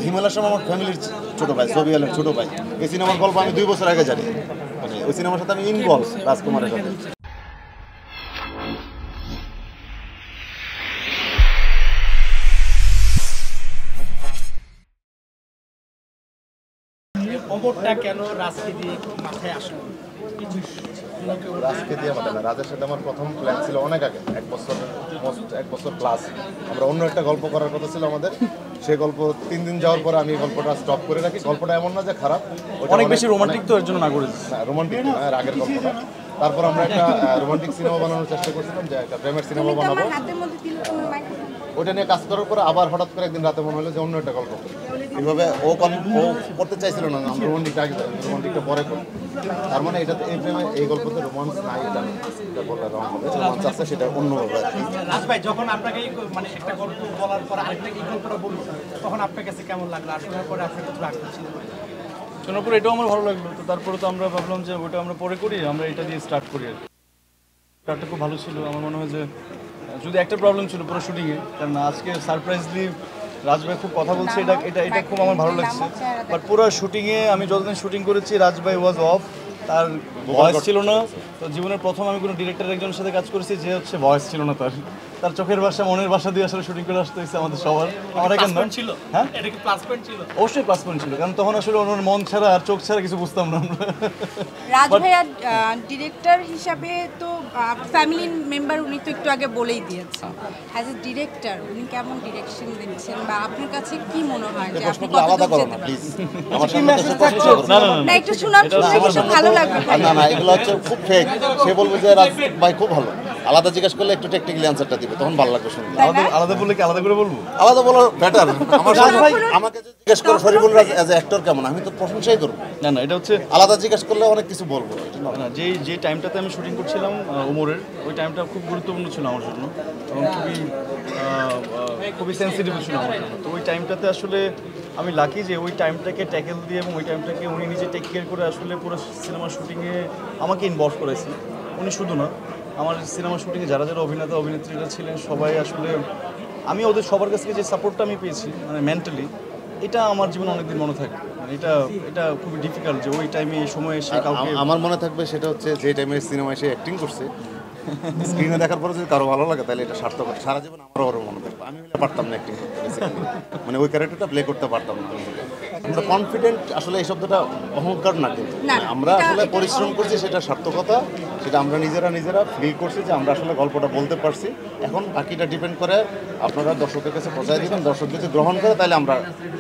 হিমালয় শর্মা আমার ফ্যামিলির ছোটো ভাই, ছবি আলের ছোটো ভাই। এই সিনেমার গল্প আমি 2 বছর আগে জানি, মানে ওই সিনেমার সাথে আমি ইনভলভ রাজকুমারের সাথে। খবরটা কেন রাজকে দিয়ে মাথায় আসলো? রাজকে দিয়ে মাথায় না, রাজের সাথে আমার প্রথম প্ল্যান ছিল অনেক আগে, 1 বছর প্লাস। আমরা অন্য একটা গল্প করার কথা ছিল আমাদের, সেই গল্প 3 দিন যাওয়ার পরে আমি গল্পটা স্টপ করে রাখি। গল্পটা এমন না যে খারাপ, অনেক বেশি রোমান্টিক, তো এর জন্য না করে রোমান্টিক আগের গল্পটা। তারপর আমরা একটা রোমান্টিক সিনেমা বানানোর চেষ্টা করছিলাম, যে একটা প্রেমের সিনেমা বানাবো। ওইটা নিয়ে কাজ করার পরে আবার হঠাৎ করে একদিন রাতে মনে হলো যে অন্য একটা গল্প করি। এইভাবে ও করতে চাইছিল না, আমরা রোমান্টিকটা আগে, রোমান্টিকটা পরে করি। তার মানে এটাতে এই প্রেমে এই গল্পতে রোমান্স নাই, এটা বললে রং হবে। রোমান্স আছে সেটা অন্যভাবে। রাজ ভাই যখন আপনাকে মানে একটা গল্প বলার পর আরেকটা এই গল্পটা বলবো, তখন আপনার কাছে কেমন লাগলো? আর শোনার পরে আপনার কত আগ্রহ ছিল? শোনার পর এটাও আমার ভালো লাগলো। তো তারপরে তো আমরা ভাবলাম যে ওটা আমরা পরে করি, আমরা এটা দিয়ে স্টার্ট করি। আর স্টার্টটা খুব ভালো ছিল। আমার মনে হয় যে যদি একটা প্রবলেম ছিল পুরো শুটিংয়ে, কারণ আজকে সারপ্রাইজলি রাজভাই খুব কথা বলছে, এটা এটা এটা খুব আমার ভালো লাগছে। বাট পুরো শুটিংয়ে আমি যতদিন শুটিং করেছি রাজভাই ওয়াজ অফ, তার ভয়েস ছিল না। তো জীবনের প্রথম আমি কোনো ডিরেক্টর একজনের সাথে কাজ করেছি যে হচ্ছে ভয়েস ছিল না, তার চোখের ভাষা মনের ভাষা দিয়ে আসলে শুটিং করে আসতে হয়েছে আমাদের সবার। আমার এখন ছিল, হ্যাঁ এটা কি প্লাস পয়েন্ট ছিল? অবশ্যই প্লাস পয়েন্ট ছিল, কারণ তখন আসলে ওনার মন ছাড়া আর চোখ ছাড়া কিছু বুঝতাম না আমরা। রাজ ভাইয়া ডিরেক্টর হিসাবে তো ফ্যামিলি মেম্বার, উনি তো একটু আগে বলেই দিয়েছেন। অ্যাজ এ ডিরেক্টর উনি কেমন ডিরেকশন দিচ্ছেন, বা আপনার কাছে কি মনে হয় যে আপনি আলাদা করো না প্লিজ, আমার সামনে না একটু শোনান, ভালো লাগবে। না না, এগুলো হচ্ছে খুব ফেক। সে বলবে যে রাজ ভাই খুব ভালো, আলাদা জিজ্ঞেস করলে একটু টেকনিক্যালি আনসারটা দিবে, তখন ভালো লাগবে শুনতে। আলাদা বললে কি আলাদা করে বলবো? আলাদা বলা বেটার। আমার সাথে আমাকে জিজ্ঞেস করে শরীফুল রাজ এজ অ্যাক্টর কেমন, আমি তো প্রশংসাই করবো। না না, এটা হচ্ছে আলাদা জিজ্ঞেস করলে অনেক কিছু বলবো। না, যে টাইমটাতে আমি শুটিং করছিলাম ওমরের, ওই টাইমটা খুব গুরুত্বপূর্ণ ছিল আমার জন্য, এবং খুবই সেন্সিটিভ ছিল আমার জন্য। তো ওই টাইমটাতে আসলে আমি লাকি যে ওই টাইমটাকে ট্যাকেল দিয়ে, এবং ওই টাইমটাকে উনি নিজে টেক কেয়ার করে আসলে পুরো সিনেমা শুটিংয়ে আমাকে ইনভলভ করেছেন। উনি শুধু না, আমার সিনেমা শুটিংয়ে যারা যারা অভিনেতা অভিনেত্রীরা ছিলেন সবাই আসলে, আমি ওদের সবার কাছ থেকে যে সাপোর্টটা আমি পেয়েছি মানে মেন্টালি, এটা আমার জীবনে অনেকদিন মনে থাকে। মানে এটা খুবই ডিফিকাল্ট যে ওই টাইমে এই সময়ে এসে কাউকে। আমার মনে থাকবে সেটা হচ্ছে যে টাইমে সিনেমায় সে অ্যাক্টিং করছে, স্ক্রিনে দেখার পরে যদি কারো ভালো লাগে তাহলে এটা সার্থক। সারা জীবন আমারও ওর মনে থাকবে। আমি পারতাম না অ্যাক্টিং করতে, মানে ওই ক্যারেক্টারটা প্লে করতে পারতাম না। আমরা কনফিডেন্ট, আসলে এই শব্দটা অহংকার না, কিন্তু আমরা আসলে পরিশ্রম করছি, সেটা সার্থকতা, সেটা আমরা নিজেরা ফিল করছি যে আমরা আসলে গল্পটা বলতে পারছি। এখন বাকিটা ডিপেন্ড করে আপনারা দর্শকের কাছে পৌঁছায় দিবেন, দর্শক যদি গ্রহণ করে তাহলে আমরা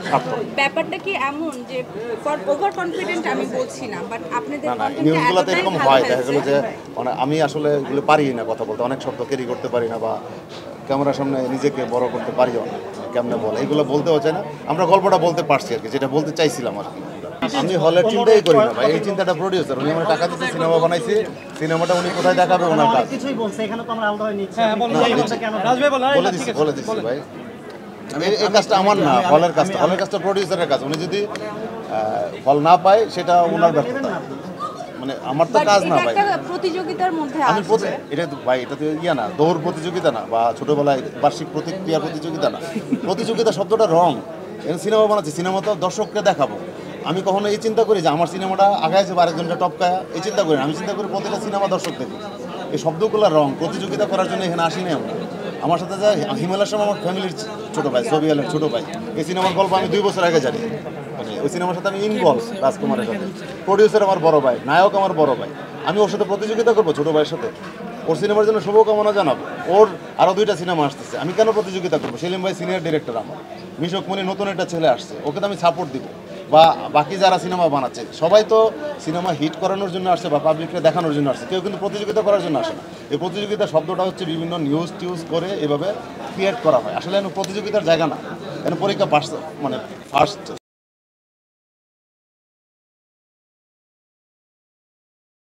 সার্থক। ব্যাপারটা কি এমন যে ওভার কনফিডেন্ট আমি বলছি না, বাট আপনাদের নিউজগুলোতে এরকম হয়, দেখা গেলো যে মানে আমি আসলে এগুলো পারি না কথা বলতে, অনেক শব্দ ক্যারি করতে পারি না, বা ক্যামেরার সামনে নিজেকে বড় করতে পারিও না, কেমনে বলে এগুলো বলতেও চাই না। আমরা গল্পটা বলতে পারছি আর কি, যেটা বলতে চাইছিলাম আর কি। আমি হলের চিন্তাই করি না ভাই, এই চিন্তাটা প্রডিউসার, উনি আমার টাকা দিতে সিনেমা বানাইছে, সিনেমাটা উনি কোথায় দেখাবে ওনার কাজ। কিছুই বলছে, এখানে তো আমরা আলাদা হয়ে নিচ্ছি। বলে দিচ্ছি ভাই, এই কাজটা আমার না, হলের কাজটা প্রডিউসারের কাজ। উনি যদি ফল না পায় সেটা ওনার ব্যর্থতা, মানে আমার তো কাজ না ভাই। প্রতিযোগিতার মধ্যে আমি এটা ভাই, এটা তো ইয়া না, দৌড় প্রতিযোগিতা না, বা ছোটবেলায় বার্ষিক প্রতিক্রিয়া প্রতিযোগিতা না। প্রতিযোগিতা শব্দটা রং। সিনেমা বানাচ্ছি, সিনেমা তো দর্শককে দেখাবো। আমি কখনো এই চিন্তা করি যে আমার সিনেমাটা আগায় যাবে, আরেকজনটা টপকায়, এই চিন্তা করি না। আমি চিন্তা করি প্রতিটা সিনেমা দর্শক দেখি। এই শব্দগুলো রং, প্রতিযোগিতা করার জন্য এখানে আসি না আমরা। আমার সাথে যে হিমালয় শর্মা আমার ফ্যামিলির ছোটো ভাই, ছবি আলের ছোটো ভাই। এই সিনেমার গল্প আমি 2 বছর আগে জানি, মানে ওই সিনেমার সাথে আমি ইনভলভ রাজকুমারের সাথে। প্রডিউসার আমার বড় ভাই, নায়ক আমার বড় ভাই। আমি ওর সাথে প্রতিযোগিতা করবো ছোটো ভাইয়ের সাথে? ওর সিনেমার জন্য শুভকামনা জানাবো। ওর আরও 2টা সিনেমা আসতেছে, আমি কেন প্রতিযোগিতা করবো? সেলিম ভাই সিনিয়র ডিরেক্টর আমার, মিশক মনি নতুন একটা ছেলে আসছে, ওকে তো আমি সাপোর্ট দিব। বা বাকি যারা সিনেমা বানাচ্ছে সবাই তো সিনেমা হিট করানোর জন্য আসছে, বা পাবলিককে দেখানোর জন্য আসছে, কেউ কিন্তু প্রতিযোগিতা করার জন্য আসে না। এই প্রতিযোগিতা শব্দটা হচ্ছে বিভিন্ন নিউজ টিউজ করে এভাবে ক্রিয়েট করা হয়, আসলে প্রতিযোগিতার জায়গা না। পরীক্ষা পাস, মানে ফার্স্ট